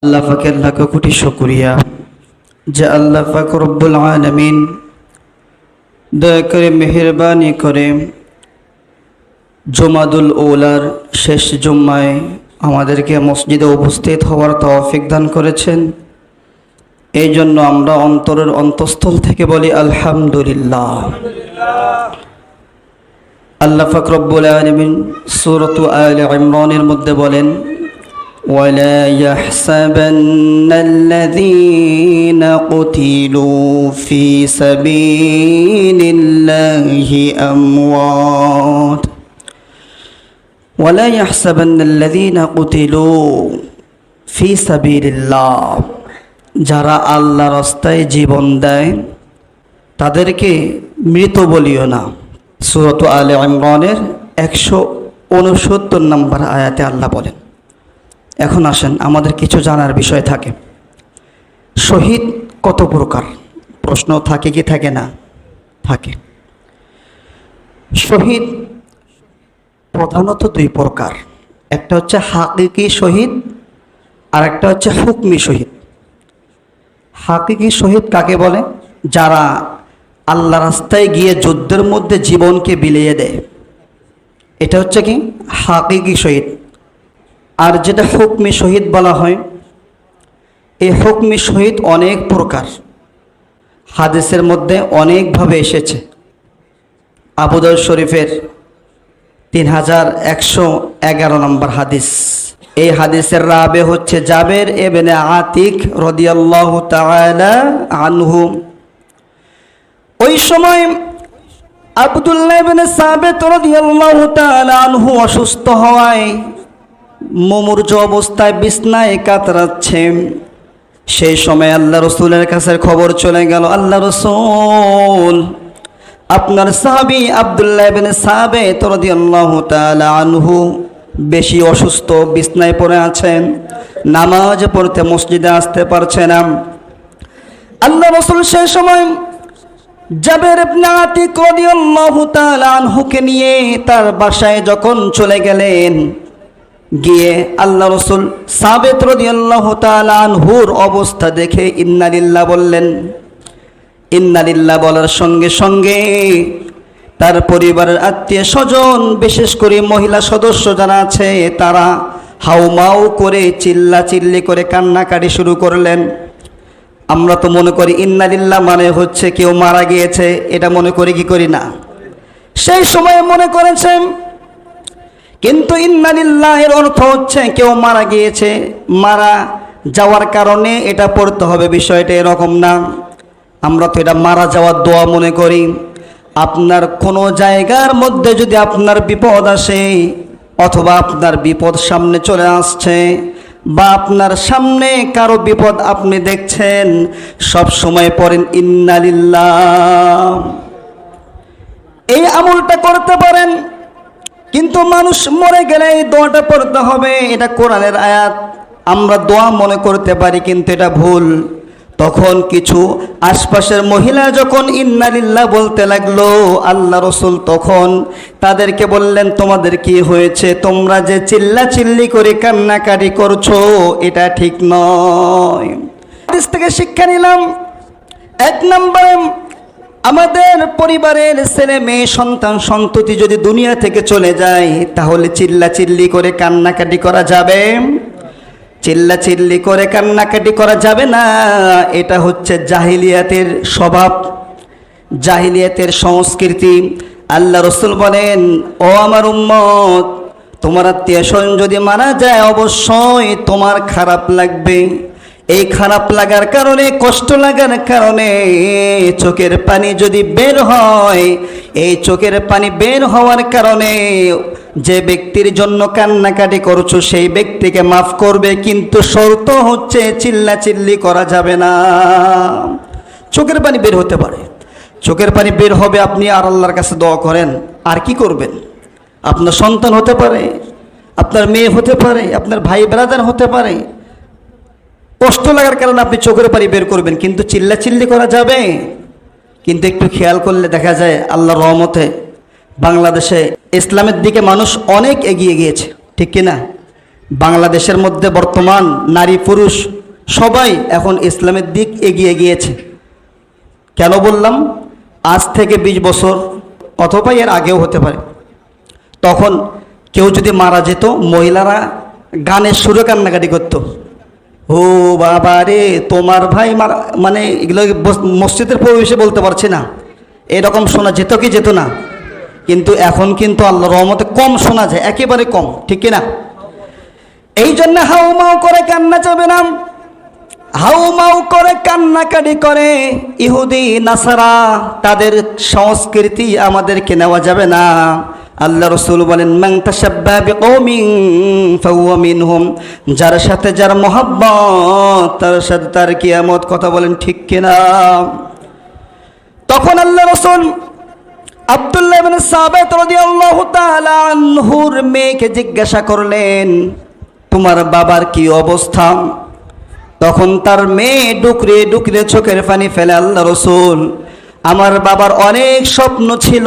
আল্লাহ পাকের লাখ কোটি শুকরিয়া যে আল্লাহ পাক রব্বুল আলামিন দয়া করে মেহেরবানি করে জুমাদুল উলার শেষ জুম্মায় আমাদেরকে মসজিদে উপস্থিত হওয়ার তৌফিক দান করেছেন। এই জন্য আমরা অন্তরের অন্তঃস্থল থেকে বলি আলহামদুলিল্লাহ। আল্লাহ পাক রব্বুল আলামিন সূরাত আলে ইমরানের মধ্যে বলেন, وَلَا يَحْسَبَنَّ الَّذِينَ قُتِلُوا فِي سَبِيلِ اللَّهِ أَمْوَاتٌ وَلَا يَحْسَبَنَّ الَّذِينَ قُتِلُوا فِي سَبِيلِ اللَّهِ যারা আল্লাহর রাস্তায় জীবন দেয় তাদেরকে মৃত বলিও না। সূরাত আলে ইমরানের 169 নম্বর আয়াতে আল্লাহ বলেন। এখন আসেন, আমাদের কিছু জানার বিষয় থাকে। শহীদ কত প্রকার? প্রশ্ন থাকে কি থাকে না? থাকে। শহীদ প্রধানত দুই প্রকার, একটা হচ্ছে হাকিকি শহীদ আর একটা হচ্ছে হুকমি শহীদ। হাকিকি শহীদ কাকে বলে? যারা আল্লাহ রাস্তায় গিয়ে যুদ্ধের মধ্যে জীবনকে বিলিয়ে দেয়, এটা হচ্ছে কি হাকিকি শহীদ। আর যেটা হুকমি শহীদ বলা হয়, এই হুকমি শহীদ অনেক প্রকার, হাদিসের মধ্যে অনেকভাবে এসেছে। আবু দাউদ শরীফের 3111 নম্বর হাদিস। এই হাদিসের রাবে হচ্ছে জাবের ইবনে আতিক রাদিয়াল্লাহু তাআলা আনহু। ওই সময় আব্দুল্লাহ ইবনে সাবিত রাদিয়াল্লাহু তাআলা আনহু অসুস্থ হওয়ায় মুমূর্ষ অবস্থায় বিছনায় কাতরাচ্ছে। সেই সময় আল্লাহ রসুলের কাছে খবর চলে গেল, আল্লাহ রসুল, আপনার সাহাবী আব্দুল্লাহ ইবনে সাবিত রাদিয়াল্লাহু তাআলা আনহু বেশি অসুস্থ, বিছনায় পড়ে আছেন, নামাজ পড়তে মসজিদে আসতে পারছে না। আল্লাহ রসুল সেই সময় জাবের ইবনে আতিক রাদিয়াল্লাহু তাআলা আনহুকে নিয়ে তার বাসায় যখন চলে গেলেন, গিয়ে আল্লাহ রসুল সাবিত রাদিয়াল্লাহু তাআলা আনহুর অবস্থা দেখে ইন্না লিল্লাহ বললেন। ইন্না লিল্লাহ বলার সঙ্গে সঙ্গে তার পরিবারের আত্মীয় স্বজন, বিশেষ করে মহিলা সদস্য যারা আছে, তারা হাউমাউ করে চিল্লাচিল্লি করে কান্নাকাটি শুরু করলেন। আমরা তো মনে করি ইন্না লিল্লাহ মানে হচ্ছে কেউ মারা গিয়েছে, এটা মনে করি কি করি না? সেই সময় মনে করেছেন, কিন্তু ইন্না লিল্লাহের অর্থ হচ্ছে কেউ মারা গিয়েছে, মারা যাওয়ার কারণে এটা পড়তে হবে, বিষয়টা এরকম না। আমরা তো এটা মারা যাওয়ার দোয়া মনে করি। আপনার কোনো জায়গার মধ্যে যদি আপনার বিপদ আসে, অথবা আপনার বিপদ সামনে চলে আসছে, বা আপনার সামনে কারো বিপদ আপনি দেখছেন, সব সময় পড়েন ইন্না লিল্লাহ। এই আমলটা করতে পারেন। কিন্তু মানুষ মরে গেলে এই দোয়াটা পড়তে হবে, এটা কোরআনের আয়াত। আমরা দোয়া মনে করতে পারি, কিন্তু এটা ভুল। তখন কিছু আশপাশের মহিলা যখন ইন্না লিল্লাহ বলতে লাগলো, আল্লাহ রসুল তখন তাদেরকে বললেন, তোমাদের কি হয়েছে? তোমরা যে চিল্লাচিল্লি করে কান্নাকাটি করছো, এটা ঠিক নয়। হাদিস থেকে শিক্ষা নিলাম, এক নম্বরে আমাদের পরিবারের ছেলে মেয়ে সন্তান সন্ততি যদি দুনিয়া থেকে চলে যায়, তাহলে চিল্লাচিল্লি করে কান্নাকাটি করা যাবে? চিল্লাচিল্লি করে কান্নাকাটি করা যাবে না। এটা হচ্ছে জাহিলিয়াতের স্বভাব, জাহিলিয়াতের সংস্কৃতি। আল্লাহ রসুল বলেন, ও আমার উম্মত, তোমার আত্মীয় স্বজন যদি মারা যায়, অবশ্যই তোমার খারাপ লাগবে। এই খারাপ লাগার কারণে, কষ্ট লাগার কারণে চোখের পানি যদি বের হয়, এই চোখের পানি বের হওয়ার কারণে যে ব্যক্তির জন্য কান্নাকাটি করছো, সেই ব্যক্তিকে মাফ করবে, কিন্তু শর্ত হচ্ছে চিল্লাচিল্লি করা যাবে না। চোখের পানি বের হতে পারে, চোখের পানি বের হবে, আপনি আর আল্লাহর কাছে দোয়া করেন। আর কি করবেন? আপনার সন্তান হতে পারে, আপনার মেয়ে হতে পারে, আপনার ভাই ব্রাদার হতে পারে। কষ্ট লাগার কারণে আপনি চোখের পানি বের করবেন, কিন্তু চিল্লাচিল্লি করা যাবে? কিন্তু একটু খেয়াল করলে দেখা যায় আল্লাহর রহমতে বাংলাদেশে ইসলামের দিকে মানুষ অনেক এগিয়ে গিয়েছে, ঠিক কিনা? বাংলাদেশের মধ্যে বর্তমান নারী পুরুষ সবাই এখন ইসলামের দিক এগিয়ে গিয়েছে। কেন বললাম? আজ থেকে 20 বছর অথবা এর আগেও হতে পারে, তখন কেউ যদি মারা যেত মহিলারা গানের সুরে কান্নাকাটি করতো, ও বাবা রে তোমার ভাই মারা, মানে এগুলো মসজিদের পরিবেশে বলতে পারছি না, এরকম শোনা যেত কি যেত না? কিন্তু এখন কিন্তু আল্লাহর রহমতে কম শোনা যায়, একেবারে কম, ঠিক কিনা? এই জন্য হাউমাউ করে কান্না যাবে না, হাউমাউ করে কান্নাকাটি করে ইহুদি নাসারা, তাদের সংস্কৃতি আমাদেরকে নেওয়া যাবে না। আল্লাহ রসুল বলেন, মান তাশাব্বাহা বিকওমিন ফাহুয়া মিনহুম, যার সাথে যার মহব্বত তার সাথে তার কিয়ামত। কথা বলেন ঠিক কিনা? তখন আল্লাহ রসুল আব্দুল্লাহ ইবনে সাবাত রাদিয়াল্লাহু তাআলা আনহুর মেয়েকে জিজ্ঞাসা করলেন, তোমার বাবার কি অবস্থা? তখন তার মেয়ে ডুকরে ডুকরে চোখের পানি ফেলে, আল্লাহ রসুল, আমার বাবার অনেক স্বপ্ন ছিল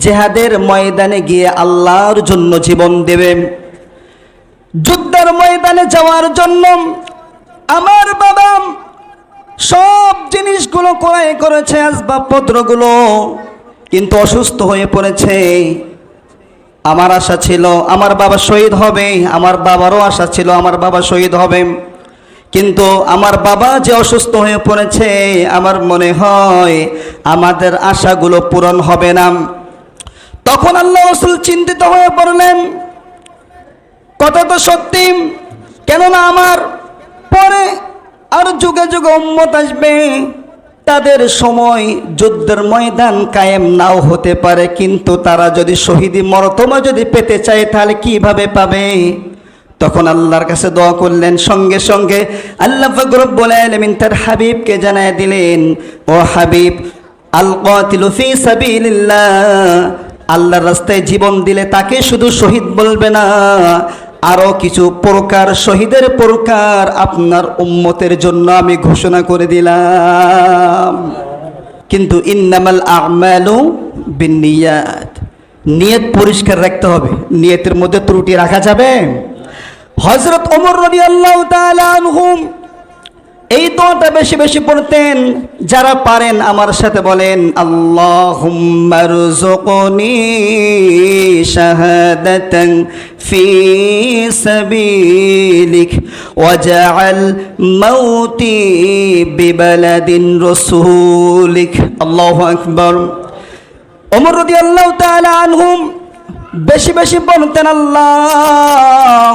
জিহাদের ময়দানে গিয়ে আল্লাহর জন্য জীবন দেবে, যুদ্ধের ময়দানে যাওয়ার জন্য। আমার বাবা সব জিনিসগুলো ক্রয় করেছে, আসবাবপত্রগুলো, কিন্তু অসুস্থ হয়ে পড়েছে। আমার আশা ছিল আমার বাবা শহীদ হবে, আমার বাবারও আশা ছিল আমার বাবা শহীদ হবে, কিন্তু আমার বাবা যে অসুস্থ হয়ে পড়েছে, আমার মনে হয় আমাদের আশাগুলো পূরণ হবে না। তখন আল্লাহ রাসূল চিন্তিত হয়ে পড়লেন, কথা তো সত্যি, কেননা আমার পরে আর যুগে যুগে উম্মত আসবে, তাদের সময় যুদ্ধের ময়দান কায়েম নাও হতে পারে, কিন্তু তারা যদি শহীদি মর্তবা যদি পেতে চায় তাহলে কিভাবে পাবে? তখন আল্লাহর কাছে দোয়া করলেন, সঙ্গে সঙ্গে আল্লাহ পাক রব্বুল আলামিন তার হাবিবকে জানায় দিলেন, ও হাবিব, আল কাতিলু ফি সাবিলিল্লাহ, আল্লাহর রাস্তায় জীবন দিলে তাকে শুধু শহীদ বলবে না, আরো কিছু প্রকার শহীদের প্রকার আপনার উম্মতের জন্য আমি ঘোষণা করে দিলাম। কিন্তু ইন্নামাল আ'মালু বিন্নিয়াত, নিয়ত পরিষ্কার রাখতে হবে, নিয়তের মধ্যে ত্রুটি রাখা যাবে? হযরত ওমর রাদিয়াল্লাহু তাআলা আনহু এই দোয়াটা বেশি বেশি পড়তেন। যারা পারেন আমার সাথে বলেন, আল্লাহুম্মা রযুকনি শাহাদাতান ফি সাবিলিক ওয়াজআল মাউতি বিবালাদিন রাসূলিক। আল্লাহু আকবার। ওমর রাদিয়াল্লাহু তাআলা আনহু বেশি বেশি বলতেন, আল্লাহ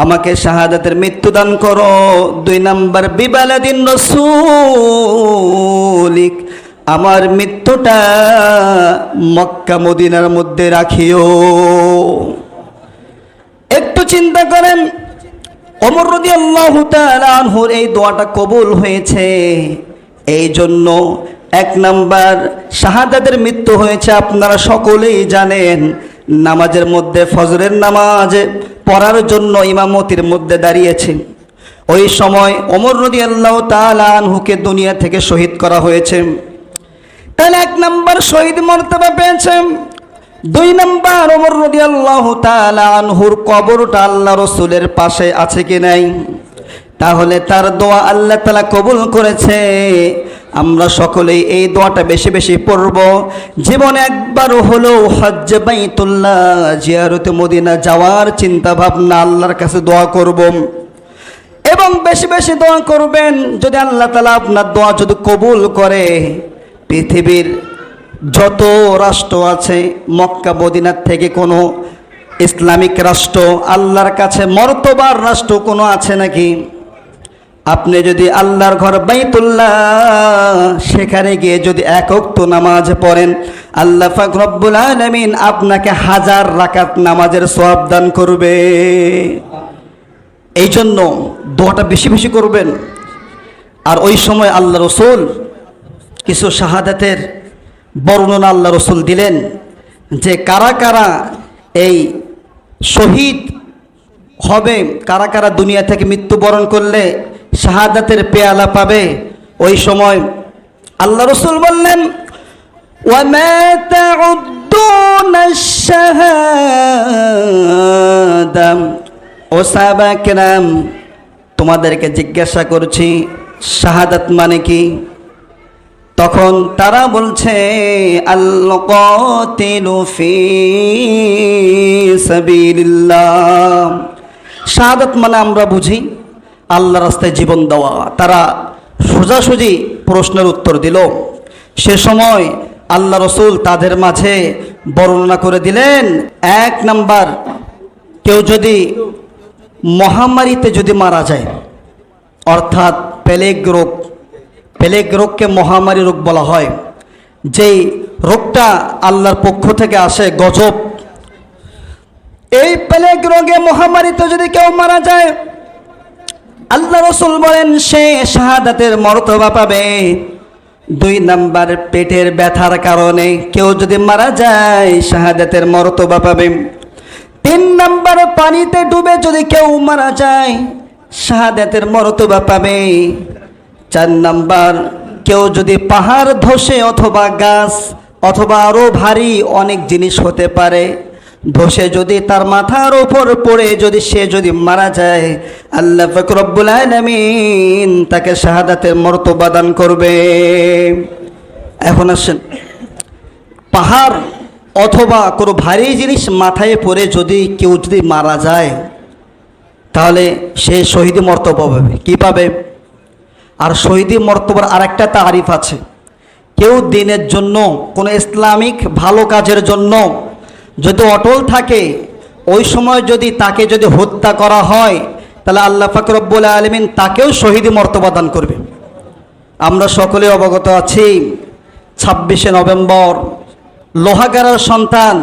আমাকে শাহাদাতের মৃত্যু দান করো। 2 নাম্বার, বিবালাদিন রাসূলিক, আমার মৃত্যুটা মক্কা মদিনার মধ্যে রাখিও। একটু চিন্তা করেন, ওমর রাদিয়াল্লাহু তাআলা আনহুর এই দোয়াটা কবুল হয়েছে। এই জন্য 1 নাম্বার শাহাদাতের মৃত্যু হয়েছে, আপনারা সকলেই জানেন। নামাজের মধ্যে ফজরের নামাজ পড়ার জন্য ইমামতির মধ্যে দাঁড়িয়েছে, ওই সময় ওমর রাদিয়াল্লাহু তাআলা আনহুকে দুনিয়া থেকে শহীদ করা হয়েছে। তাহলে 1 নাম্বার শহীদ মর্তবা পেয়েছেন। 2 নাম্বার, ওমর রাদিয়াল্লাহু তাআলা আনহুর কবরটা আল্লাহ রাসূলের পাশে আছে কি নাই? তাহলে তার দোয়া আল্লাহ তাআলা কবুল করেছে। আমরা সকলেই এই দোয়াটা বেশি বেশি পড়ব। জীবনে একবার হলেও হজ্জে বাইতুল্লাহ জিয়ারতে মদিনা যাওয়ার চিন্তা ভাবনা আল্লাহর কাছে দোয়া করব, এবং বেশি বেশি দোয়া করবেন। যদি আল্লাহ তাআলা আপনার দোয়া যদি কবুল করে, পৃথিবীর যত রাষ্ট্র আছে মক্কা মদিনার থেকে কোনো ইসলামিক রাষ্ট্র আল্লাহর কাছে মর্তবার রাষ্ট্র কোনো আছে নাকি? আপনি যদি আল্লাহর ঘর বাইতুল্লাহ সেখানে গিয়ে যদি 1 ওয়াক্ত নামাজ পড়েন, আল্লাহ পাক রব্বুল আলামিন আপনাকে 1000 রাকাত নামাজের সওয়াব দান করবে। এই জন্য দোয়াটা বেশি বেশি করবেন। আর ওই সময় আল্লাহ রসুল কিছু শাহাদাতের বর্ণনা আল্লাহ রসুল দিলেন, যে কারা কারা এই শহীদ হবে, কারা কারা দুনিয়া থেকে মৃত্যুবরণ করলে শাহাদাতের পেয়ালা পাবে। ওই সময় আল্লাহ রসুল বললেন, ওয়ামা তাউদ্দুনা আশ-শাহাদা ও সাহাবা কেরাম, তোমাদেরকে জিজ্ঞাসা করছি শাহাদাত মানে কি? তখন তারা বলছে আল কাতিলু ফি সাবিলিল্লাহ। শাহাদাত মানে আমরা বুঝি আল্লাহর রাস্তায় জীবন দেওয়া। তারা সোজাসুজি প্রশ্নের উত্তর দিল। সে সময় আল্লাহ রসুল তাদের মাঝে বর্ণনা করে দিলেন, 1 নাম্বার, কেউ যদি মহামারীতে যদি মারা যায়, অর্থাৎ প্লেগ রোগকে মহামারী রোগ বলা হয়, যেই রোগটা আল্লাহর পক্ষ থেকে আসে, গজব। এই প্লেগ রোগে মহামারীতে যদি কেউ মারা যায়, আল্লাহ রসুল বলেন সে শাহাদাতের মর্তবা পাবে। 2 নাম্বার, পেটের ব্যথার কারণে কেউ যদি মারা যায় শাহাদাতের মর্তবা পাবে। 3 নাম্বার, পানিতে ডুবে যদি কেউ মারা যায় শাহাদাতের মর্তবা পাবে। 4 নাম্বার, কেউ যদি পাহাড় ধসে অথবা গাছ অথবা আরো ভারী অনেক জিনিস হতে পারে, ধসে যদি তার মাথার উপর পড়ে সে যদি মারা যায়, আল্লাহ পাক রব্বুল আলামিন তাকে শাহাদাতের মর্তবা দান করবে। এখন আসেন, পাহাড় অথবা কোনো ভারী জিনিস মাথায় পড়ে কেউ যদি মারা যায়, তাহলে সে শহীদি মর্তবা পাবে। কি পাবে? আর শহীদি মর্তবার আরেকটা তারিফ আছে। কেউ দিনের জন্য, কোনো ইসলামিক ভালো কাজের জন্য যদি অটল থাকে, ওই সময় তাকে হত্যা করা হয়, তাহলে আল্লাহ পাক রব্বুল আলামিন তাকেও শহীদি মর্তবা দান করবে। আমরা সকলে অবগত আছি, 26শে নভেম্বর লোহাগাড়ার সন্তান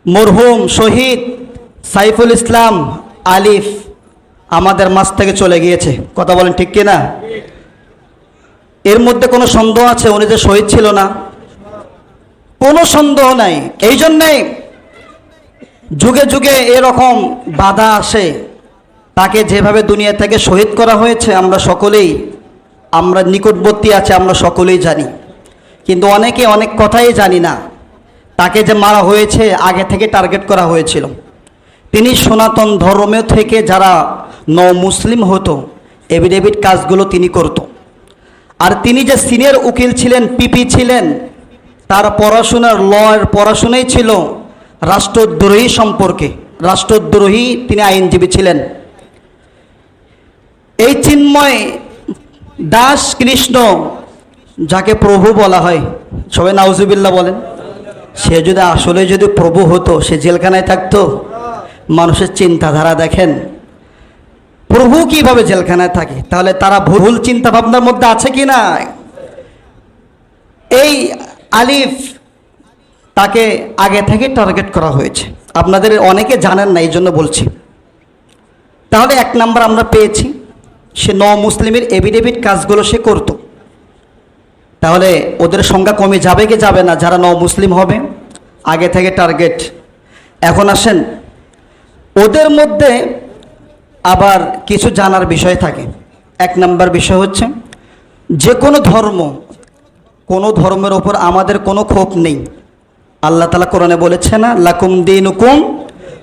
মরহুম শহীদ সাইফুল ইসলাম আলিফ আমাদের মাঝ থেকে চলে গিয়েছে। কথা বলেন ঠিক কিনা? এর মধ্যে কোনো সন্দেহ আছে উনি যে শহীদ ছিল না? কোনো সন্দেহ নাই। এই জন্যেই যুগে যুগে এরকম বাধা আসে। তাকে যেভাবে দুনিয়া থেকে শহীদ করা হয়েছে আমরা নিকটবর্তী আছে, আমরা সকলেই জানি। কিন্তু অনেকে অনেক কথাই জানি না। তাকে যে মারা হয়েছে আগে থেকে টার্গেট করা হয়েছিল। তিনি সনাতন ধর্ম থেকে যারা মুসলিম হতো, এভিডেভিট কাজগুলো তিনি করত। আর তিনি যে সিনিয়র উকিল ছিলেন, পিপি ছিলেন, তার লয়ের পড়াশোনাই ছিল রাষ্ট্রদ্রোহী সম্পর্কে। রাষ্ট্রদ্রোহী তিনি আইনজীবী ছিলেন। এই চিন্ময় দাস কৃষ্ণ, যাকে প্রভু বলা হয়, সবাই নাউজুবিল্লাহ বলেন, সে আসলে যদি প্রভু হতো, সে জেলখানায় থাকতো? মানুষের চিন্তাধারা দেখেন, প্রভু কিভাবে জেলখানায় থাকে? তাহলে তারা ভুল চিন্তা ভাবনার মধ্যে আছে কি না? এই আলিফ, তাকে আগে থেকে টার্গেট করা হয়েছে। আপনাদের অনেকে জানেন না, এই জন্য বলছি। তাহলে 1 নাম্বার আমরা পেয়েছি, সে মুসলিমের এভিডেভিট কাজগুলো সে করত। তাহলে ওদের সংখ্যা কমে যাবে কি যাবে না যারা মুসলিম হবে? আগে থেকে টার্গেট। এখন আসেন, ওদের মধ্যে আবার কিছু জানার বিষয় থাকে। 1 নাম্বার বিষয় হচ্ছে, যে কোনো ধর্মের ওপর আমাদের কোনো ক্ষোভ নেই। আল্লাহ তাআলা কোরআনে বলেছে না, লাকুম দীনুকুম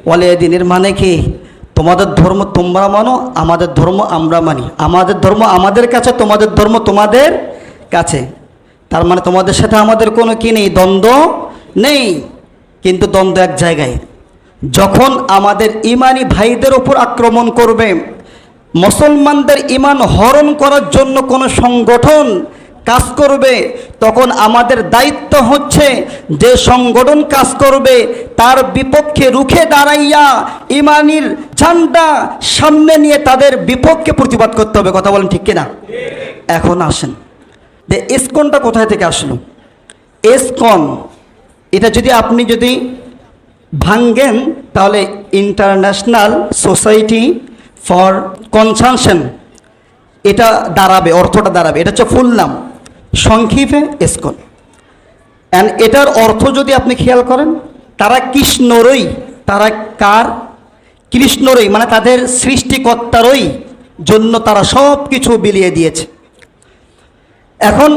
ওয়ালিয়া দিন। এর মানে কি? তোমাদের ধর্ম তোমরা মানো, আমাদের ধর্ম আমরা মানি। আমাদের ধর্ম আমাদের কাছে, তোমাদের ধর্ম তোমাদের কাছে। তার মানে তোমাদের সাথে আমাদের কোনো কি নেই, দ্বন্দ্ব নেই। কিন্তু দ্বন্দ্ব এক জায়গায়, যখন আমাদের ইমানি ভাইদের ওপর আক্রমণ করবে, মুসলমানদের ইমান হরণ করার জন্য কোনো সংগঠন কাজ করবে, তখন আমাদের দায়িত্ব হচ্ছে যে সংগঠন কাজ করবে তার বিপক্ষে রুখে দাঁড়াইয়া ইমানির ঝান্ডা সামনে নিয়ে তাদের বিপক্ষে প্রতিবাদ করতে হবে। কথা বলেন ঠিক কিনা? এখন আসেন, যে ইসকনটা কোথায় থেকে আসলো? ইসকন, এটা আপনি যদি ভাঙ্গেন, তাহলে ইন্টারন্যাশনাল সোসাইটি ফর কনসানশন এটা দাঁড়াবে, অর্থটা দাঁড়াবে। এটা হচ্ছে ফুল নাম, সংক্ষেপে ইসকন। অ্যান্ড এটার অর্থ যদি আপনি খেয়াল করেন, তারা কৃষ্ণরই, তারা কার? কৃষ্ণরই, মানে তাদের সৃষ্টিকর্তারই জন্য তারা সব কিছু বিলিয়ে দিয়েছে। এখন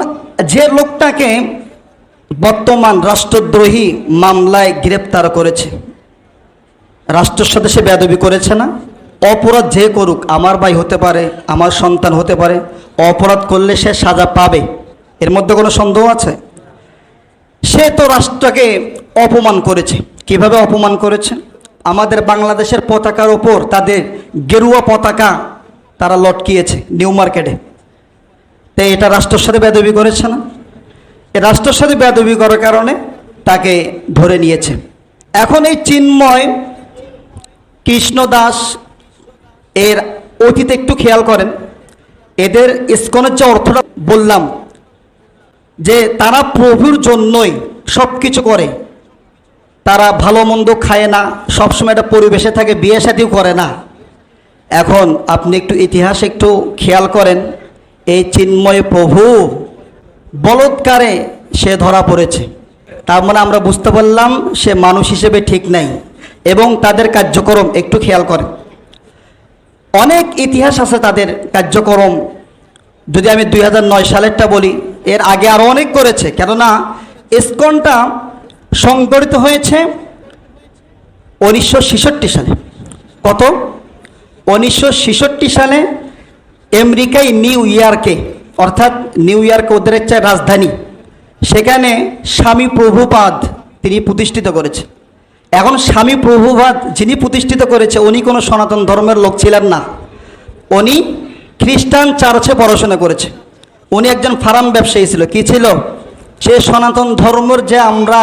যে লোকটাকে বর্তমান রাষ্ট্রদ্রোহী মামলায় গ্রেপ্তার করেছে, রাষ্ট্রের সাথে সে বেয়াদবি করেছে না? অপরাধ যে করুক, আমার ভাই হতে পারে, আমার সন্তান হতে পারে, অপরাধ করলে সে সাজা পাবে, এর মধ্যে কোনো সন্দেহ আছে? সে তো রাষ্ট্রকে অপমান করেছে। কিভাবে অপমান করেছে? আমাদের বাংলাদেশের পতাকার ওপর তাদের গেরুয়া পতাকা তারা লটকিয়েছে নিউ মার্কেটে। তাই এটা রাষ্ট্রের সাথে বেয়াদবি করেছে না? এ রাষ্ট্রের সাথে বেয়াদবি করার কারণে তাকে ধরে নিয়েছে। এখন এই চিন্ময় কৃষ্ণ দাস এর অতীতে একটু খেয়াল করেন। এদের ইসকনের যে অর্থটা বললাম, যে তারা প্রভুর জন্যই সব কিছু করে, তারা ভালো মন্দ খায় না, সবসময় একটা পরিবেশে থাকে, বিয়ে শাদিও করে না। এখন আপনি একটু ইতিহাস একটু খেয়াল করেন, এই চিন্ময় প্রভু বলৎকারে সে ধরা পড়েছে। তার মানে আমরা বুঝতে পারলাম সে মানুষ হিসেবে ঠিক নাই। এবং তাদের কার্যক্রম একটু খেয়াল করেন, অনেক ইতিহাস আছে তাদের কার্যক্রম। যদি আমি 2009 সালেরটা বলি, এর আগে আরও অনেক করেছে। কেননা ইসকনটা সংগঠিত হয়েছে 1966 সালে। কত? 1966 সালে আমেরিকায় নিউ ইয়র্কে, অর্থাৎ নিউ ইয়র্ক ওদের একটা রাজধানী, সেখানে স্বামী প্রভুপাদ তিনি প্রতিষ্ঠিত করেছে। এখন স্বামী প্রভুপাদ যিনি প্রতিষ্ঠিত করেছে, উনি কোনো সনাতন ধর্মের লোক ছিলেন না। উনি খ্রিস্টান চার্চে পড়াশোনা করেছে। উনি একজন ফার্ম ব্যবসায়ী ছিল। কি ছিল সে? সনাতন ধর্মের যে আমরা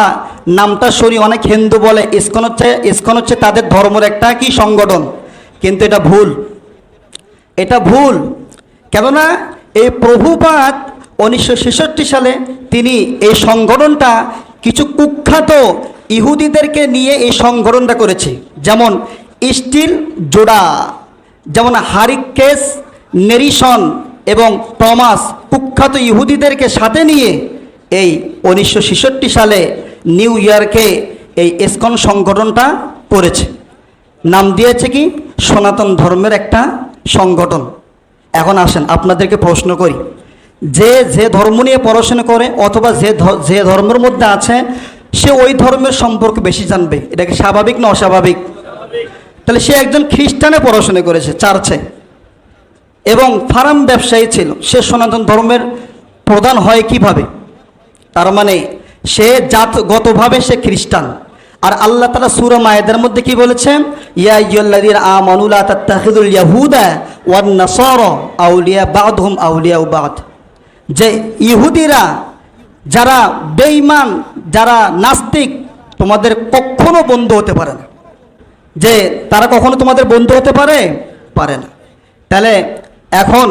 নামটা শুনি, অনেক হিন্দু বলে ইসকন হচ্ছে তাদের ধর্মের একটা কি সংগঠন, কিন্তু এটা ভুল। এটা ভুল। কেননা এই প্রভুপাদ 1966 সালে তিনি এই সংগঠনটা কিছু কুখ্যাত ইহুদিদেরকে নিয়ে এই সংগঠনটা করেছে। যেমন স্টিল জোড়া, যেমন হারিকেস নেরিসন এবং টমাস, কুখ্যাত ইহুদিদেরকে সাথে নিয়ে এই 1966 সালে নিউ ইয়র্কে এই ইসকন সংগঠনটা করেছে। নাম দিয়েছে কি? সনাতন ধর্মের একটা সংগঠন। এখন আসেন আপনাদেরকে প্রশ্ন করি, যে যে ধর্ম নিয়ে পড়াশোনা করে অথবা যে ধর্মের মধ্যে আছে, সে ওই ধর্মের সম্পর্কে বেশি জানবে। এটা কি স্বাভাবিক না অস্বাভাবিক? তাহলে সে একজন খ্রিস্টানে পড়াশোনা করেছে চার্চে এবং ফার্ম ব্যবসায়ী ছিল, সে সনাতন ধর্মের প্রধান হয় কিভাবে? তার মানে সে জাতগতভাবে সে খ্রিস্টান। আর আল্লাহ তাআলা সূরা মায়েদার মধ্যে কি বলেছেন? ইয়া আইয়ুহাল্লাযীনা আমানু লা তাত্তাখিযুল ইয়াহুদা ওয়ান নাসারা আউলিয়া বা'দুহুম আউলিয়াউ বা'দ। যে ইহুদিরা যারা বেঈমান, যারা নাস্তিক, তোমাদের কখনো বন্ধু হতে পারে না। যে তারা কখনো তোমাদের বন্ধু হতে পারে না। তাহলে এখন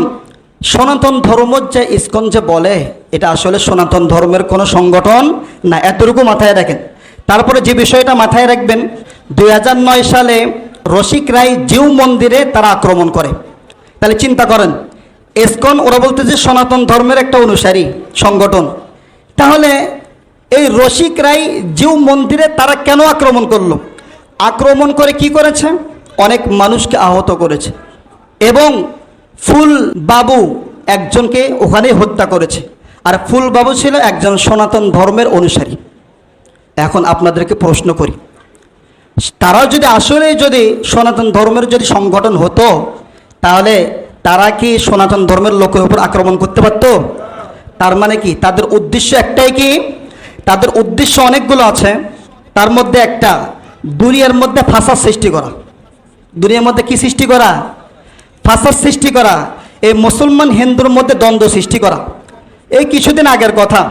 সনাতন ধর্ম যে ইসকন যে বলে, এটা আসলে সনাতন ধর্মের কোনো সংগঠন না, এতটুকু মাথায় রাখেন। তারপরে যে বিষয়টা মাথায় রাখবেন, 2009 সালে রসিক রায় জিউ মন্দিরে তারা আক্রমণ করে। তাহলে চিন্তা করেন, ইসকন ওরা বলতে যে সনাতন ধর্মের একটা অনুসারী সংগঠন, তাহলে এই রসিক রায় জিউ মন্দিরে তারা কেন আক্রমণ করলো? আক্রমণ করে কি করেছে? অনেক মানুষকে আহত করেছে এবং ফুল বাবু একজনকে ওখানে হত্যা করেছে। আর ফুল বাবু ছিল একজন সনাতন ধর্মের অনুসারী। এখন আপনাদেরকে প্রশ্ন করি, তারা যদি আসলে যদি সনাতন ধর্মের যদি সংগঠন হতো, তাহলে তারা কি সনাতন ধর্মের লোকের উপর আক্রমণ করতে পারত? তার মানে কি তাদের উদ্দেশ্য একটাই? কি তাদের উদ্দেশ্য অনেকগুলো আছে, তার মধ্যে একটা দুনিয়ার মধ্যে ফাসাদ সৃষ্টি করা। দুনিয়ার মধ্যে কি সৃষ্টি করা? ফাসাদ সৃষ্টি করা। এই মুসলমান হিন্দুর মধ্যে দ্বন্দ্ব সৃষ্টি করা। এই কিছুদিন আগের কথা,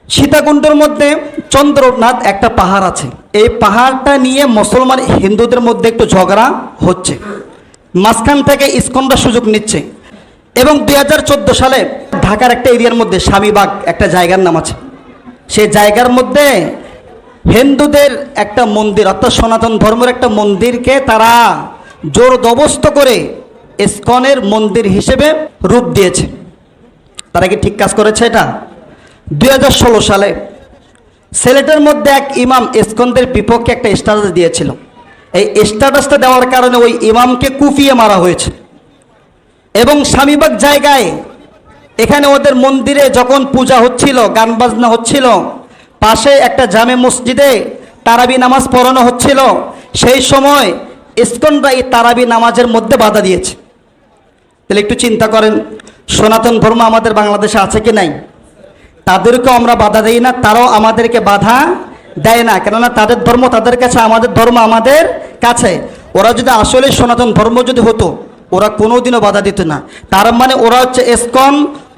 সীতাকুণ্ডের মধ্যে চন্দ্রনাথ একটা পাহাড় আছে, এই পাহাড়টা নিয়ে মুসলমান হিন্দুদের মধ্যে একটু ঝগড়া হচ্ছে, মাঝখান থেকে ইসকনরা সুযোগ নিচ্ছে। এবং 2014 সালে ঢাকার একটা এরিয়ার মধ্যে স্বামীবাগ একটা জায়গার নাম আছে, সেই জায়গার মধ্যে হিন্দুদের একটা মন্দির, অর্থাৎ সনাতন ধর্মের একটা মন্দিরকে তারা জোর জবরদস্ত করে ইসকনের মন্দির হিসেবে রূপ দিয়েছে। তারা কি ঠিক কাজ করেছে? এটা 2016 সালে সিলেটের মধ্যে এক ইমাম ইসকনদের বিপক্ষে একটা স্ট্যাটাস দিয়েছিল। এই স্ট্যাটাসটা দেওয়ার কারণে ওই ইমামকে কুপিয়ে মারা হয়েছে। এবং স্বামীবাগ জায়গায় এখানে ওদের মন্দিরে যখন পূজা হচ্ছিল, গান বাজনা হচ্ছিল, পাশে একটা জামে মসজিদে তারাবি নামাজ পড়ানো হচ্ছিল, সেই সময় ইসকনরা এই তারাবি নামাজের মধ্যে বাধা দিয়েছে। তাহলে একটু চিন্তা করেন, সনাতন ধর্ম আমাদের বাংলাদেশে আছে কি নাই? তাদেরকেও আমরা বাধা দেই না, তারাও আমাদেরকে বাধা দেয় না, কেননা তাদের ধর্ম তাদের কাছে, আমাদের ধর্ম আমাদের কাছে। ওরা যদি আসলে সনাতন ধর্ম যদি হতো, ওরা কোনোদিনও বাধা দিত না। তার মানে ওরা হচ্ছে ইসকন,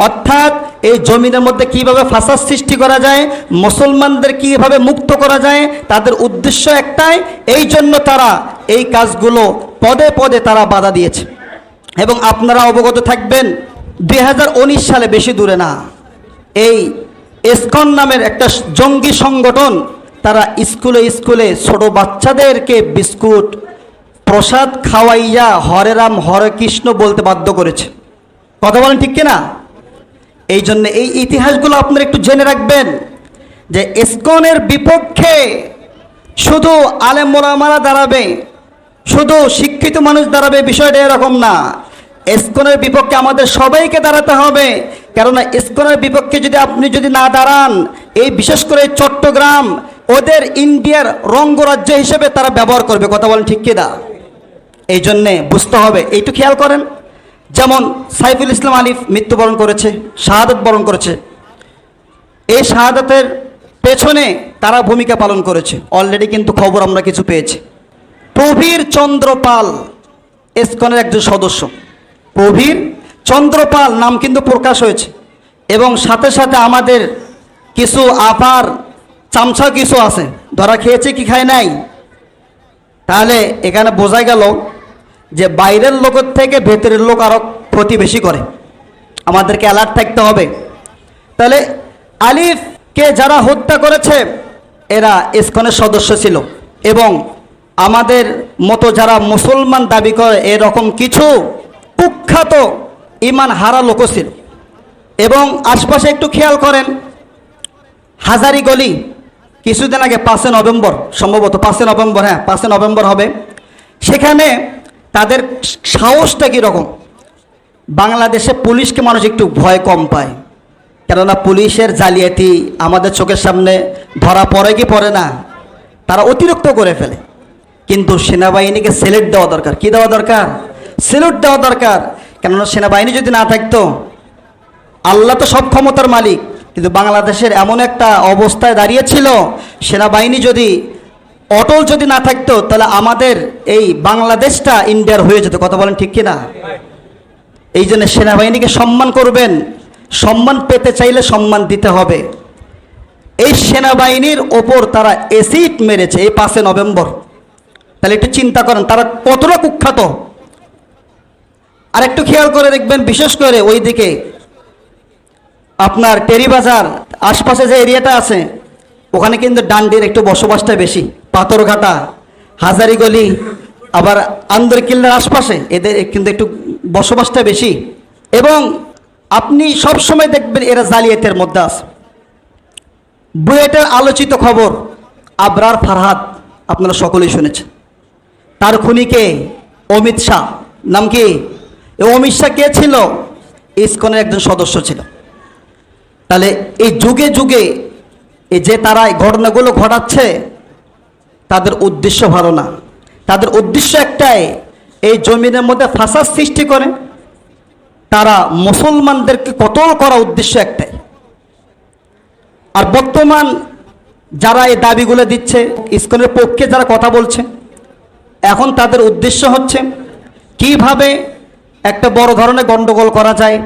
অর্থাৎ এই জমিনের মধ্যে কিভাবে ফাসাদ সৃষ্টি করা যায়, মুসলমানদের কিভাবে মুক্ত করা যায়, তাদের উদ্দেশ্য একটাই। এই জন্য তারা এই কাজগুলো পদে পদে তারা বাধা দিয়েছে। এবং আপনারা অবগত থাকবেন, 2019 সালে, বেশি দূরে না, এই ইসকন নামের একটা জঙ্গি সংগঠন, তারা স্কুলে স্কুলে ছোট বাচ্চাদেরকে বিস্কুট প্রসাদ খাওয়াইয়া হরে রাম হরে কৃষ্ণ বলতে বাধ্য করেছে। কথা বলেন ঠিক কিনা? এই জন্য এই ইতিহাসগুলো আপনারা একটু জেনে রাখবেন যে ইসকনের বিপক্ষে শুধু আলেম ওলামারা দাঁড়াবে, শুধু শিক্ষিত মানুষ দাঁড়াবে, বিষয়টা এরকম না। ইসকনের বিপক্ষে আমাদের সবাইকে দাঁড়াতে হবে, কেননা ইসকনের বিপক্ষে যদি আপনি যদি না দাঁড়ান, এই বিশেষ করে চট্টগ্রাম ওদের ইন্ডিয়ার রঙ্গরাজ্য হিসেবে তারা ব্যবহার করবে। কথা বলেন ঠিক কিনা? এই জন্যে বুঝতে হবে, এইটু খেয়াল করেন। যেমন সাইফুল ইসলাম আলিফ মৃত্যুবরণ করেছে, শাহাদত বরণ করেছে। এই শাহাদতের পেছনে তারা ভূমিকা পালন করেছে, অলরেডি কিন্তু খবর আমরা কিছু পেয়েছি। প্রবীর চন্দ্র পাল ইসকনের একজন সদস্য, প্রবীর চন্দ্র পাল নাম কিন্তু প্রকাশ হয়েছে। এবং সাথে সাথে আমাদের কিছু আপার চামচা কিছু আছে, ধরা খেয়েছে কি খায় নাই। তাহলে এখানে বোঝা গেল যে বাইরের লোকের থেকে ভেতরের লোক আরও ক্ষতি বেশি করে, আমাদেরকে অ্যালার্ট থাকতে হবে। তাহলে আলিফকে যারা হত্যা করেছে এরা ইসকনের সদস্য ছিল, এবং আমাদের মতো যারা মুসলমান দাবি করে এরকম কিছু কুখ্যাত ইমান হারা লোকও ছিল। এবং আশপাশে একটু খেয়াল করেন, হাজারি গলি কিছুদিন আগে 5 নভেম্বর, সম্ভবত 5 নভেম্বর, হ্যাঁ 5 নভেম্বর হবে, সেখানে তাদের সাহসটা কীরকম। বাংলাদেশে পুলিশকে মানুষ একটু ভয় কম পায়, কেননা পুলিশের জালিয়াতি আমাদের চোখের সামনে ধরা পড়ে কি পড়ে না, তারা অতিরিক্ত করে ফেলে। কিন্তু সেনাবাহিনীকে স্যালুট দেওয়া দরকার। কি দেওয়া দরকার? স্যালুট দেওয়া দরকার। কেননা সেনাবাহিনী যদি না থাকতো, আল্লাহ তো সব ক্ষমতার মালিক, কিন্তু বাংলাদেশের এমন একটা অবস্থায় দাঁড়িয়েছিল, সেনাবাহিনী যদি অটল যদি না থাকতো, তাহলে আমাদের এই বাংলাদেশটা ইন্ডিয়ার হয়ে যেত। কথা বলেন ঠিক কিনা? এই জন্য সেনাবাহিনীকে সম্মান করবেন, সম্মান পেতে চাইলে সম্মান দিতে হবে। এই সেনাবাহিনীর ওপর তারা অ্যাসিড মেরেছে এই 5 নভেম্বর। তাহলে একটু চিন্তা করেন তারা কতটা কুখ্যাত। আর একটু খেয়াল করে দেখবেন, বিশেষ করে ওই দিকে আপনার টেরিবাজার আশপাশে যে এরিয়াটা আছে, ওখানে কিন্তু ডান্ডির একটু বসবাসটা বেশি, পাথরঘাটা, হাজারিগলি, আবার আন্দরকিল্লার আশপাশে এদের কিন্তু একটু বসবাসটা বেশি। এবং আপনি সব সময় দেখবেন এরা জালিয়াতের মধ্যে আছে। বুয়েটের আলোচিত খবর, আবরার ফারহাদ, আপনারা সকলেই শুনেছেন। তার খুনিকে অমিত শাহ, নাম কি? অমিত শাহ কে ছিল? ইসকনের একজন সদস্য ছিল। তাহলে এই যুগে যুগে এই যে তারা এই ঘটনাগুলো ঘটাচ্ছে, তাদের উদ্দেশ্য ভালো না। তাদের উদ্দেশ্য একটাই, এই জমিনের মধ্যে ফাসাদ সৃষ্টি করে তারা মুসলমানদেরকে কতল করা, উদ্দেশ্য একটাই। আর বর্তমান যারা এই দাবিগুলো দিচ্ছে, ইসকনের পক্ষে যারা কথা বলছে, এখন তাদের উদ্দেশ্য হচ্ছে কিভাবে একটা বড় ধরনের গন্ডগোল করা যায়,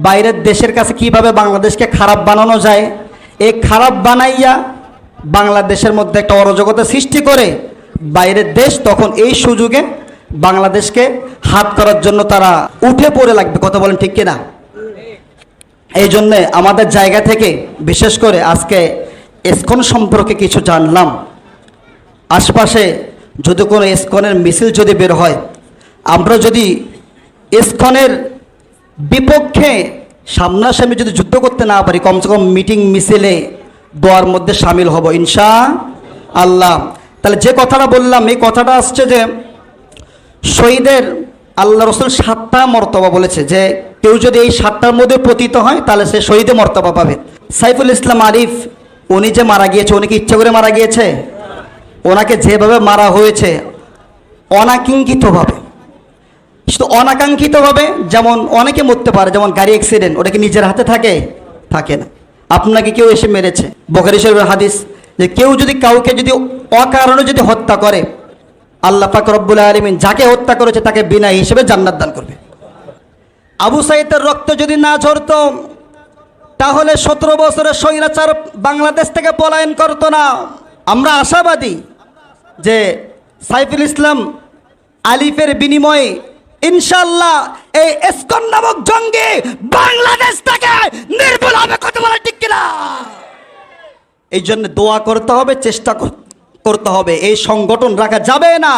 বাইরের দেশের কাছে কিভাবে বাংলাদেশকে খারাপ বানানো যায়। এই খারাপ বানাইয়া বাংলাদেশের মধ্যে একটা অরাজকতা সৃষ্টি করে বাইরের দেশ তখন এই সুযোগে বাংলাদেশকে হাত করার জন্য তারা উঠে পড়ে লাগবে। কথা বলেন ঠিক কিনা? এই জন্যে আমাদের জায়গা থেকে বিশেষ করে আজকে ইসকন সম্পর্কে কিছু জানলাম। আশপাশে যদি কোনো ইসকনের মিছিল যদি বের হয়, আমরা যদি ইসকনের বিপক্ষে সামনাসামনি যদি যুদ্ধ করতে না পারি, কমসে কম মিটিং মিছিলে দোয়ার মধ্যে সামিল হব ইনশাআল্লাহ। তাহলে যে কথাটা বললাম, এই কথাটা আসছে যে শহীদের আল্লাহ রসুল 7টা মর্তবা বলেছে, যে কেউ যদি এই 7টার মধ্যে পতিত হয় তাহলে সে শহীদে মর্তবা পাবে। সাইফুল ইসলাম আলিফ উনি যে মারা গিয়েছে, উনি কি ইচ্ছা করে মারা গিয়েছে? ওনাকে যেভাবে মারা হয়েছে অনাকাঙ্ক্ষিতভাবে, শুধু অনাকাঙ্ক্ষিতভাবে, যেমন অনেকে মরতে পারে, যেমন গাড়ি অ্যাক্সিডেন্ট, ওটা কি নিজের হাতে থাকে? থাকে না। আপনাকে কেউ এসে মেরেছে, বুখারী শরীফের হাদিস যে কেউ যদি কাউকে যদি অকারণে যদি হত্যা করে, আল্লাহ পাক রব্বুল আলামিন যাকে হত্যা করেছে তাকে বিনা হিসেবে জান্নাত দান করবে। আবু সাঈদের রক্ত যদি না ঝরতো তাহলে 17 বছরের স্বৈরাচার বাংলাদেশ থেকে পলায়ন করতো না। আমরা আশাবাদী যে সাইফুল ইসলাম আলিফের বিনিময়ে ইনশাআল্লাহ এই ইসকন নামক জঙ্গি বাংলাদেশ থেকে নির্মূল হবে। কথা বলা ঠিক কিনা? এই জন্য দোয়া করতে হবে, চেষ্টা করতে হবে। এই সংগঠন রাখা যাবে না,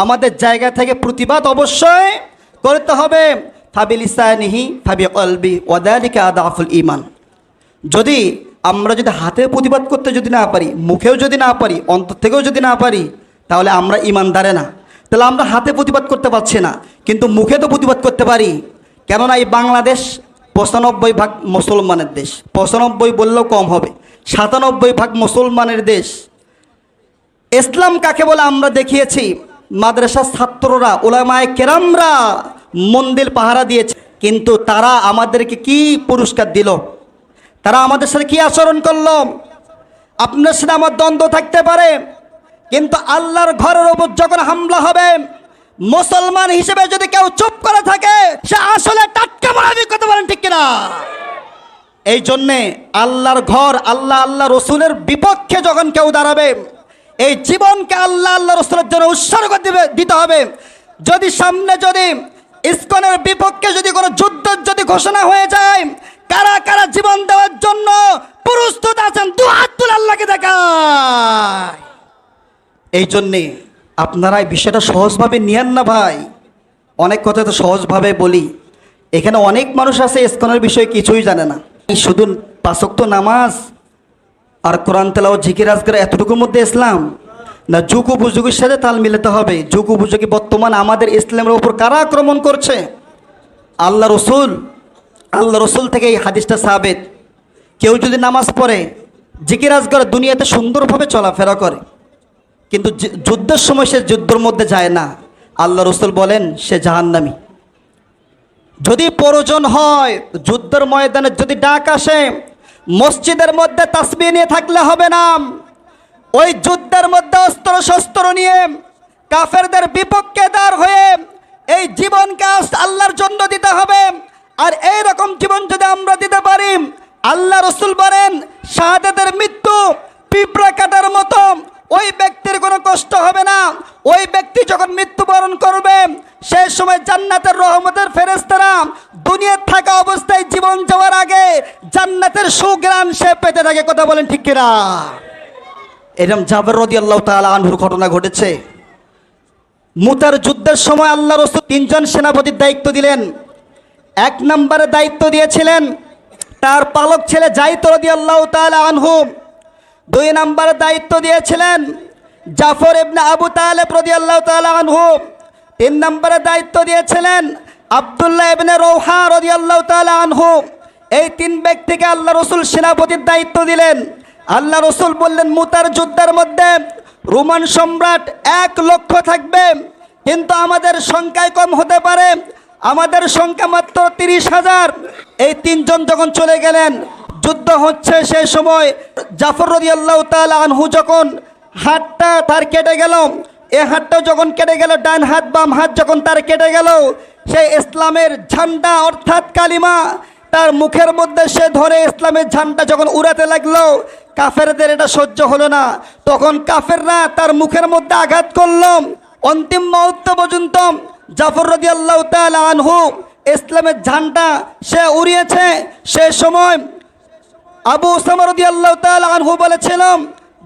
আমাদের জায়গা থেকে প্রতিবাদ অবশ্যই করতে হবে। ফাবিলিসানিহি ফাবিকলবি ওয়াদালিকা আদাফুল ঈমান। যদি আমরা যদি হাতে প্রতিবাদ করতে যদি না পারি, মুখেও যদি না পারি, অন্তর থেকেও যদি না পারি, তাহলে আমরা ঈমানদারে না। তাহলে আমরা হাতে প্রতিবাদ করতে পারছি না, কিন্তু মুখে তো প্রতিবাদ করতে পারি। কেননা এই বাংলাদেশ 95% মুসলমানের দেশ, 95 বললেও কম হবে, 97% মুসলমানের দেশ। ইসলাম কাকে বলে আমরা দেখিয়েছি। মাদ্রাসার ছাত্ররা, উলামায়ে কেরামরা মন্দির পাহারা দিয়েছে, কিন্তু তারা আমাদেরকে কি পুরস্কার দিল? তারা আমাদের সাথে কি আচরণ করলো? আপনার সাথে আমার দ্বন্দ্ব থাকতে পারে, কিন্তু আল্লাহর ঘরের উপর যখন হামলা হবে, মুসলমান হিসেবে যদি কেউ চুপ করে থাকে, সে আসলে টাটকা মারাবি। কথা বলেন ঠিক কিনা? এই জন্যে আল্লাহর ঘর, আল্লাহ রসুলের বিপক্ষে যখন কেউ দাঁড়াবে, এই জীবনকে আল্লাহ রসুলের জন্য উৎসর্গ দিতে হবে। যদি সামনে যদি ইসকনের বিপক্ষে যদি কোনো যুদ্ধ যদি ঘোষণা হয়ে যায়, কারা কারা জীবন দেওয়ার জন্য প্রস্তুত আছেন? দু হাত তুলে আল্লাহকে দেখায়। এই জন্যে আপনারা এই বিষয়টা সহজভাবে নিয়েন না ভাই। অনেক কথা তো সহজভাবে বলি, এখানে অনেক মানুষ আছে ইসকনের বিষয়ে কিছুই জানে না। শুধু 5 ওয়াক্ত নামাজ আর কোরআন তেলাওয়াত জিকির আজকার এতটুকুর মধ্যে ইসলাম না, যুগ উপযোগীর সাথে তাল মিলাতে হবে। যুগ উপযোগী বর্তমান আমাদের ইসলামের উপর কারা আক্রমণ করছে? আল্লাহ রসুল থেকে এই হাদিসটা সাবেত। কেউ যদি নামাজ পড়ে, জিকির আজকার, দুনিয়াতে সুন্দরভাবে চলাফেরা করে, কিন্তু যুদ্ধের সময় সে যুদ্ধের মধ্যে যায় না, আল্লাহ রসুল বলেন সে জাহান্নামী। যদি প্রয়োজন হয় যুদ্ধের ময়দানে যদি ডাক আসে, মসজিদের মধ্যে তাসবিহ নিয়ে থাকলে হবে না। ওই যুদ্ধের মধ্যে অস্ত্র শস্ত্র নিয়ে কাফেরদের বিপক্ষে দাঁড় হয়ে এই জীবনকে আল্লাহর জন্য দিতে হবে। আর এই রকম জীবন যদি আমরা দিতে পারি, আল্লাহ রসুল বলেন শাহাদাতের মৃত্যু পিঁপড়া কাটার মতো, ওই ব্যক্তির কোনো কষ্ট হবে না। ওই ব্যক্তি যখন মৃত্যুবরণ করবে, সেই সময় জান্নাতের রহমতের ফেরেশতারা দুনিয়ায় থাকা অবস্থায় জীবন যাওয়ার আগে জান্নাতের সুঘ্রাণ সে পেতে থাকে। কথা বলেন ঠিক কিনা? এরকম জাবের রাদিয়াল্লাহু তাআলা আনহুর ঘটনা ঘটেছে। মুতার যুদ্ধের সময় আল্লাহ রাসূল 3 জন সেনাপতির দায়িত্ব দিলেন। 1 নম্বরে দায়িত্ব দিয়েছিলেন তার পালক ছেলে যায়েদ রাদিয়াল্লাহু তাআলা আনহু। 2 নম্বরে দায়িত্ব দিয়েছিলেন জাফর ইবনে আবু তালেব রাদিয়াল্লাহু তাআলা আনহু। 3 নম্বরে দায়িত্ব দিয়েছিলেন আব্দুল্লাহ ইবনে রওহা রাদিয়াল্লাহু তাআলা আনহু। এই 3 ব্যক্তিকে আল্লাহ রাসূল সেনাপতির দায়িত্ব দিলেন। আল্লাহ রসুল বললেন মুতার যুদ্ধের মধ্যে রোমান সম্রাট 1 লক্ষ থাকবে, কিন্তু আমাদের সংখ্যায় কম হতে পারে, আমাদের সংখ্যা মাত্র 30,000। এই 3 জন যখন চলে গেলেন, যুদ্ধ হচ্ছে, সেই সময় জাফর রাদিয়াল্লাহু তাআলা আনহু যখন হাতটা তার কেটে গেল, এই হাতটা যখন কেটে গেল, ডান হাত বাম হাত যখন তার কেটে গেল, সেই ইসলামের ঝান্ডা অর্থাৎ কালিমা তার মুখের মধ্যে সে ধরে ইসলামের ঝান্ডা যখন উড়াতে লাগলো, কাফেরদের এটা সহ্য হলো না। তখন কাফেররা তার মুখের মধ্যে আঘাত করলো। অন্তিম মুহূর্ত পর্যন্ত জাফর রাদিয়াল্লাহু তাআলা আনহু ইসলামের ঝান্ডা সে উড়িয়েছে। সে সময় আবু উসামা রাদিয়াল্লাহু তাআলা আনহু বলেছিলাম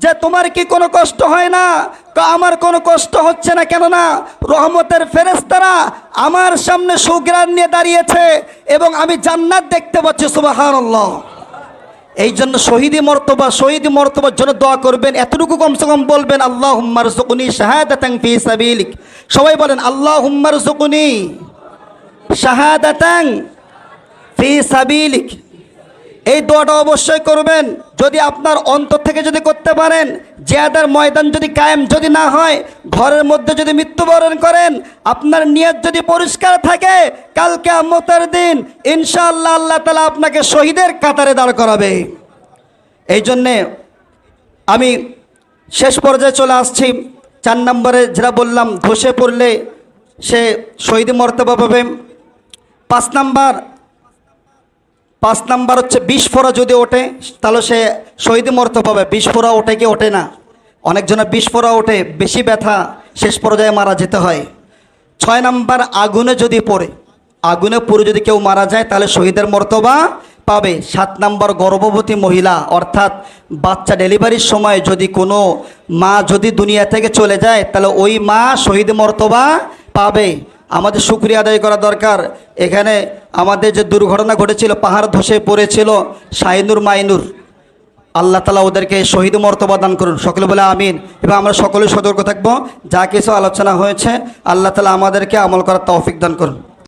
যে তোমার কি কোনো কষ্ট হয় না? আমার কোনো কষ্ট হচ্ছে না, কেননা রহমতের ফেরেশতারা আমার সামনে সুঘ্রাণ নিয়ে দাঁড়িয়েছে এবং আমি জান্নাত দেখতে পাচ্ছি। সুবহানাল্লাহ। এই জন্য শহীদি মর্তবার জন্য দোয়া করবেন। এতটুকু কমসে কম বলবেন আল্লাহুম্মা রযুকনি শাহাদাতান ফি সাবিলিক। সবাই বলেন আল্লাহুম্মা রযুকনি শাহাদাতান ফি সাবিলিক। এই দোয়াটা অবশ্যই করবেন। যদি আপনার অন্তর থেকে যদি করতে পারেন, জিহাদের ময়দান যদি কায়েম যদি না হয়, ঘরের মধ্যে যদি মৃত্যুবরণ করেন, আপনার নিয়ত যদি পরিষ্কার থাকে, কাল কিয়ামতের দিন ইনশাআল্লাহ আল্লাহ তাআলা আপনাকে শহীদের কাতারে দাঁড় করাবে। এই জন্যে আমি শেষ পর্যায়ে চলে আসছি। 4 নম্বরে যেটা বললাম, ধসে পড়লে সে শহীদ মর্তবা পাবে। 5 নাম্বার হচ্ছে বিস্ফোরা যদি ওঠে তাহলে সে শহীদ মর্তবা পাবে। বিস্ফোরা ওঠে কি ওঠে না? অনেকজনের বিস্ফোরা ওঠে, বেশি ব্যথা, শেষ পর্যায়ে মারা যেতে হয়। 6 নাম্বার আগুনে যদি পড়ে, আগুনে পুড়ে যদি কেউ মারা যায় তাহলে শহীদের মর্তবা পাবে। 7 নাম্বার গর্ভবতী মহিলা, অর্থাৎ বাচ্চা ডেলিভারির সময় যদি কোনো মা যদি দুনিয়া থেকে চলে যায় তাহলে ওই মা শহীদ মর্তবা পাবে। আমাদের শুকরিয়া আদায় করা দরকার। এখানে আমাদের যে দুর্ঘটনা ঘটেছিল, পাহাড় ধসে পড়েছিল শাহিনুর মাইনুর, আল্লাহ তাআলা ওদেরকে শহীদ মর্তবা দান করুন, সকলে বলে আমিন। এবং আমরা সকলে সতর্ক থাকবো, যা কিছু আলোচনা হয়েছে আল্লাহ তাআলা আমাদেরকে আমল করার তৌফিক দান করুন।